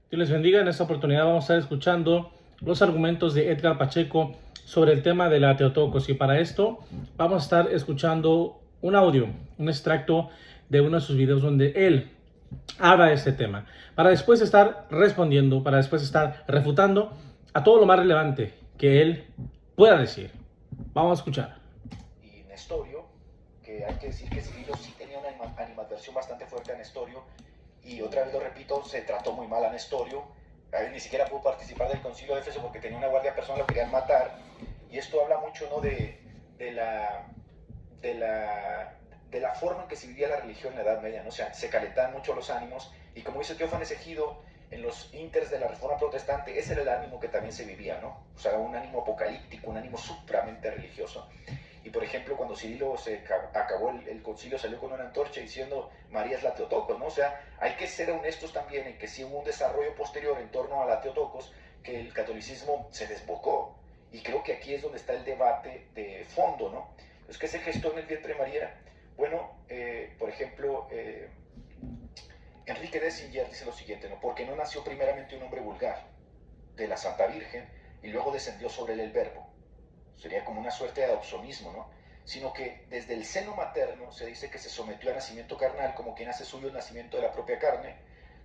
Dios les bendiga. En esta oportunidad vamos a estar escuchando los argumentos de Edgar Pacheco sobre el tema de la Theotokos. Y para esto vamos a estar escuchando un audio, un extracto de uno de sus videos donde él habla de este tema, para después estar respondiendo, para después estar refutando a todo lo más relevante que él pueda decir. Vamos a escuchar. Y Nestorio, que hay que decir que Cirilo sí tenía una animadversión bastante fuerte a Nestorio, y otra vez lo repito, se trató muy mal a Nestorio. A él ni siquiera pudo participar del concilio de Éfeso porque tenía una guardia personal, lo querían matar. Y esto habla mucho, ¿no?, de la forma en que se vivía la religión en la Edad Media, ¿no? O sea, se calentaban mucho los ánimos, y como dice Teófanes Egido, en los inters de la Reforma Protestante, ese era el ánimo que también se vivía, ¿no? O sea, un ánimo apocalíptico, un ánimo supramente religioso. Y por ejemplo, cuando Cirilo se acabó el concilio, salió con una antorcha diciendo María es la Theotokos, ¿no? O sea, hay que ser honestos también en que sí hubo un desarrollo posterior en torno a la Theotokos, que el catolicismo se desbocó. Y creo que aquí es donde está el debate de fondo, ¿no? Entonces, ¿qué se gestó en el vientre de María? Bueno, por ejemplo, Enrique Dessinger dice lo siguiente, ¿no? Porque no nació primeramente un hombre vulgar de la Santa Virgen y luego descendió sobre él el verbo. Sería como una suerte de adopcionismo, ¿no? Sino que desde el seno materno se dice que se sometió a nacimiento carnal, como quien hace suyo el nacimiento de la propia carne.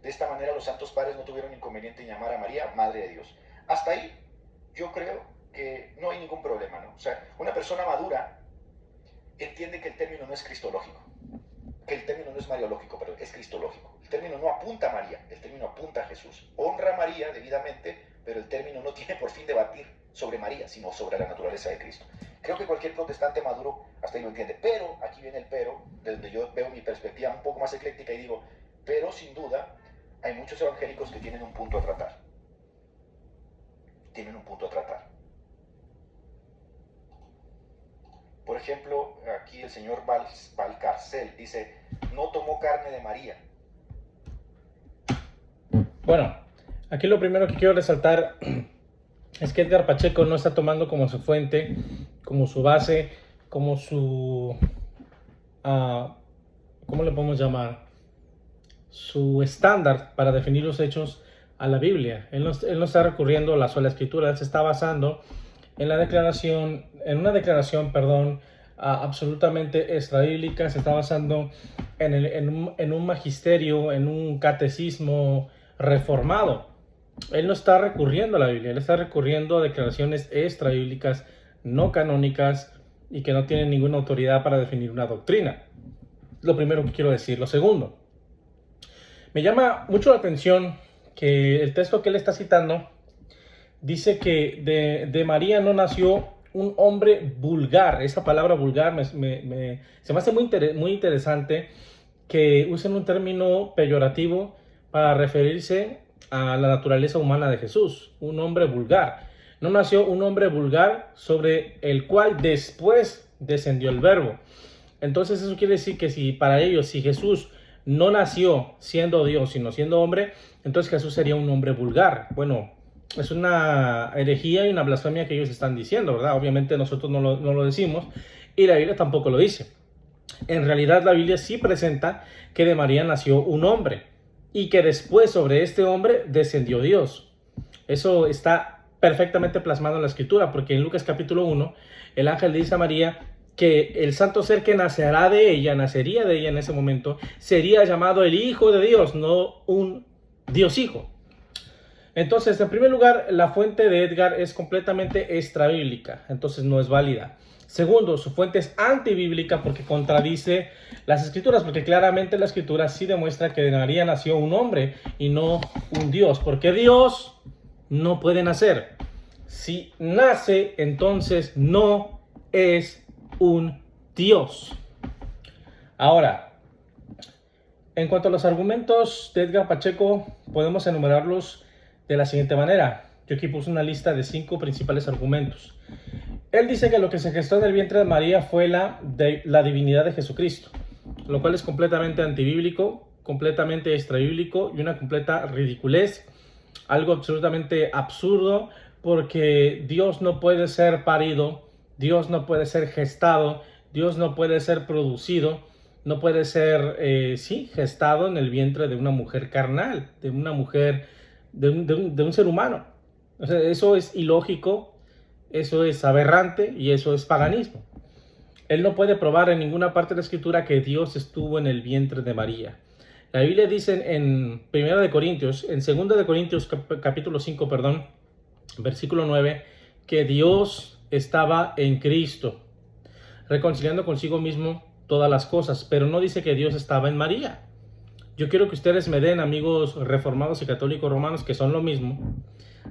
De esta manera los santos padres no tuvieron inconveniente en llamar a María Madre de Dios. Hasta ahí yo creo que no hay ningún problema, ¿no? O sea, una persona madura entiende que el término no es cristológico, que el término no es mariológico, pero es cristológico. El término no apunta a María, el término apunta a Jesús. Honra a María debidamente, pero el término no tiene por fin debatir sobre María, sino sobre la naturaleza de Cristo. Creo que cualquier protestante maduro hasta ahí lo entiende. Pero, aquí viene el pero, desde yo veo mi perspectiva un poco más ecléctica y digo, pero sin duda hay muchos evangélicos que tienen un punto a tratar. Tienen un punto a tratar. Por ejemplo, aquí el señor Valcarcel dice, no tomó carne de María. Bueno, aquí lo primero que quiero resaltar es que Edgar Pacheco no está tomando como su fuente, como su base, como su... ¿cómo le podemos llamar? Su estándar para definir los hechos a la Biblia. Él no está recurriendo a la sola escritura, él se está basando en una declaración, absolutamente extrabíblica. Se está basando en un magisterio, en un catecismo reformado. Él no está recurriendo a la Biblia, él está recurriendo a declaraciones extrabíblicas, no canónicas, y que no tienen ninguna autoridad para definir una doctrina. Lo primero que quiero decir. Lo segundo, me llama mucho la atención que el texto que él está citando dice que de María no nació un hombre vulgar. Esa palabra vulgar se me hace muy interesante que usen un término peyorativo para referirse a la naturaleza humana de Jesús. Un hombre vulgar. No nació un hombre vulgar sobre el cual después descendió el verbo. Entonces eso quiere decir que si para ellos, si Jesús no nació siendo Dios, sino siendo hombre, entonces Jesús sería un hombre vulgar. Bueno, es una herejía y una blasfemia que ellos están diciendo, ¿verdad? Obviamente nosotros no lo decimos, y la Biblia tampoco lo dice. En realidad la Biblia sí presenta que de María nació un hombre y que después sobre este hombre descendió Dios. Eso está perfectamente plasmado en la escritura, porque en Lucas capítulo 1 el ángel dice a María que el santo ser que nacería de ella en ese momento, sería llamado el Hijo de Dios, no un Dios Hijo. Entonces, en primer lugar, la fuente de Edgar es completamente extrabíblica, entonces no es válida. Segundo, su fuente es antibíblica porque contradice las escrituras, porque claramente la escritura sí demuestra que de María nació un hombre y no un Dios, porque Dios no puede nacer. Si nace, entonces no es un Dios. Ahora, en cuanto a los argumentos de Edgar Pacheco, podemos enumerarlos de la siguiente manera. Yo aquí puse una lista de 5 principales argumentos. Él dice que lo que se gestó en el vientre de María fue la divinidad de Jesucristo, lo cual es completamente antibíblico, completamente extrabíblico y una completa ridiculez, algo absolutamente absurdo, porque Dios no puede ser parido, Dios no puede ser gestado, Dios no puede ser producido, no puede ser, gestado en el vientre de una mujer carnal, de una mujer de un ser humano. O sea, eso es ilógico, eso es aberrante y eso es paganismo. Él no puede probar en ninguna parte de la Escritura que Dios estuvo en el vientre de María. La Biblia dice en 1 de Corintios, en 2 de Corintios capítulo 5, perdón, versículo 9, que Dios estaba en Cristo, reconciliando consigo mismo todas las cosas, pero no dice que Dios estaba en María. Yo quiero que ustedes me den, amigos reformados y católicos romanos, que son lo mismo,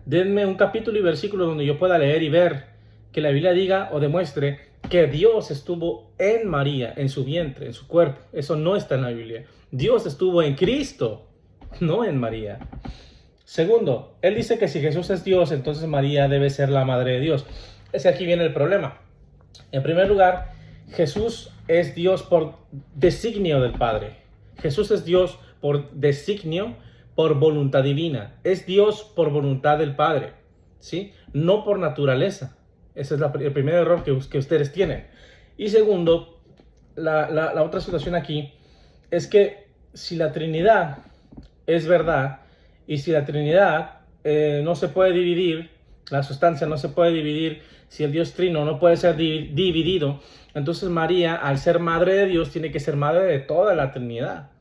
denme un capítulo y versículo donde yo pueda leer y ver que la Biblia diga o demuestre que Dios estuvo en María, en su vientre, en su cuerpo. Eso no está en la Biblia. Dios estuvo en Cristo, no en María. Segundo, él dice que si Jesús es Dios, entonces María debe ser la madre de Dios. Aquí viene el problema. En primer lugar, Jesús es Dios por designio del Padre. Jesús es Dios por designio, por voluntad divina. Es Dios por voluntad del Padre, ¿sí? No por naturaleza. Ese es el primer error que ustedes tienen. Y segundo, la otra situación aquí es que si la Trinidad es verdad y si la Trinidad no se puede dividir, la sustancia no se puede dividir, si el Dios Trino no puede ser dividido, entonces María, al ser madre de Dios, tiene que ser madre de toda la Trinidad.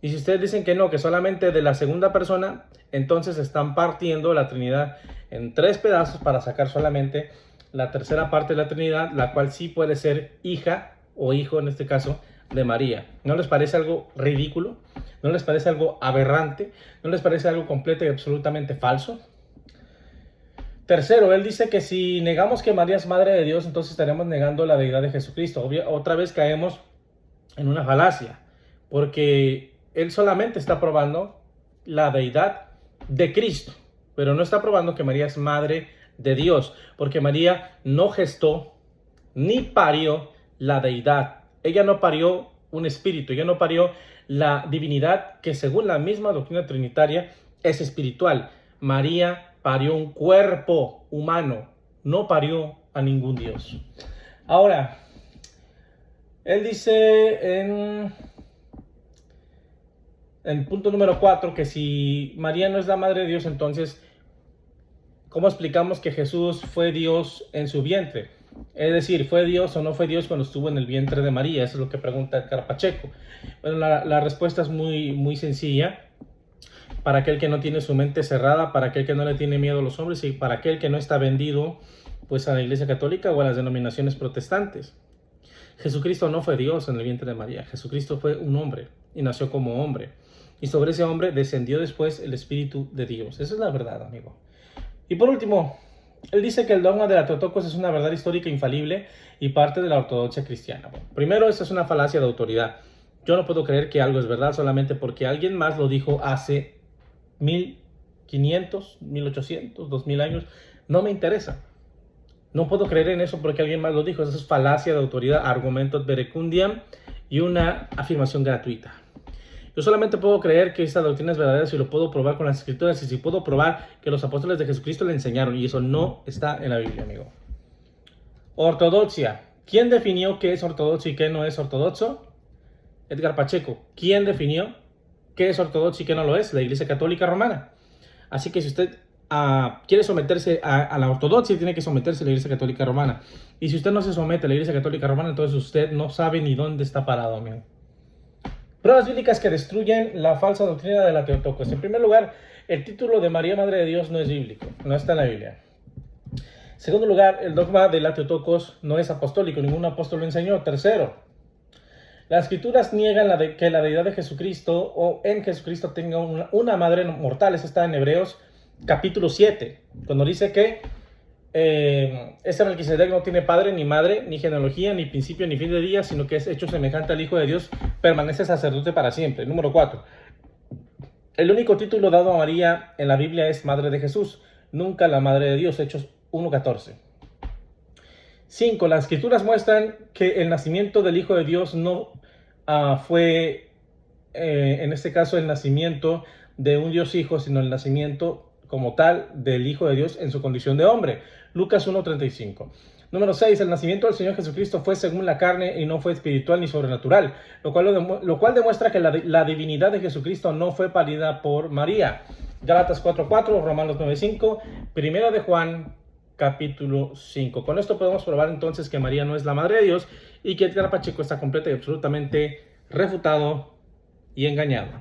Y si ustedes dicen que no, que solamente de la segunda persona, entonces están partiendo la Trinidad en 3 pedazos para sacar solamente la tercera parte de la Trinidad, la cual sí puede ser hija o hijo, en este caso, de María. ¿No les parece algo ridículo? ¿No les parece algo aberrante? ¿No les parece algo completo y absolutamente falso? Tercero, él dice que si negamos que María es madre de Dios, entonces estaremos negando la deidad de Jesucristo. Otra vez caemos en una falacia, porque él solamente está probando la deidad de Cristo, pero no está probando que María es madre de Dios, porque María no gestó ni parió la deidad. Ella no parió un espíritu, ella no parió la divinidad, que según la misma doctrina trinitaria es espiritual. María parió un cuerpo humano, no parió a ningún Dios. Ahora, él dice en punto número 4 que si María no es la madre de Dios, entonces ¿cómo explicamos que Jesús fue Dios en su vientre? Es decir, ¿fue Dios o no fue Dios cuando estuvo en el vientre de María? Eso es lo que pregunta Edgar Pacheco. Bueno, la respuesta es muy sencilla. Para aquel que no tiene su mente cerrada, para aquel que no le tiene miedo a los hombres y para aquel que no está vendido pues a la Iglesia Católica o a las denominaciones protestantes. Jesucristo no fue Dios en el vientre de María. Jesucristo fue un hombre y nació como hombre. Y sobre ese hombre descendió después el Espíritu de Dios. Esa es la verdad, amigo. Y por último, él dice que el dogma de la Teotocos es una verdad histórica infalible y parte de la ortodoxia cristiana. Bueno, primero, esa es una falacia de autoridad. Yo no puedo creer que algo es verdad solamente porque alguien más lo dijo hace 1500, 1800, 2000 años. No me interesa. No puedo creer en eso porque alguien más lo dijo. Eso es falacia de autoridad, argumentos verecundiam y una afirmación gratuita. Yo solamente puedo creer que esta doctrina es verdadera si lo puedo probar con las escrituras y si puedo probar que los apóstoles de Jesucristo le enseñaron, y eso no está en la Biblia, amigo. Ortodoxia. ¿Quién definió qué es ortodoxo y qué no es ortodoxo? Edgar Pacheco. ¿Quién definió qué es ortodoxo y qué no lo es? La Iglesia Católica Romana. Así que si usted quiere someterse a la ortodoxia, tiene que someterse a la Iglesia Católica Romana. Y si usted no se somete a la Iglesia Católica Romana, entonces usted no sabe ni dónde está parado, amigo. Pruebas bíblicas que destruyen la falsa doctrina de la Teotocos. En primer lugar, el título de María Madre de Dios no es bíblico, no está en la Biblia. En segundo lugar, el dogma de la Teotocos no es apostólico, ningún apóstol lo enseñó. Tercero, las escrituras niegan que la deidad de Jesucristo o en Jesucristo tenga una madre mortal. Eso está en Hebreos capítulo 7, cuando dice que este Melquisedec no tiene padre, ni madre, ni genealogía, ni principio, ni fin de día, sino que es hecho semejante al Hijo de Dios, permanece sacerdote para siempre. Número 4. El único título dado a María en la Biblia es Madre de Jesús, nunca la Madre de Dios, Hechos 1:14. 5. Las escrituras muestran que el nacimiento del Hijo de Dios no fue, en este caso, el nacimiento de un Dios Hijo, sino el nacimiento como tal del Hijo de Dios en su condición de hombre. Lucas 1:35. Número 6. El nacimiento del Señor Jesucristo fue según la carne y no fue espiritual ni sobrenatural, lo cual demuestra que la divinidad de Jesucristo no fue parida por María. Gálatas 4:4, Romanos 9:5, Primera de Juan, capítulo 5. Con esto podemos probar entonces que María no es la Madre de Dios y que Edgar Pacheco está completa y absolutamente refutado y engañado.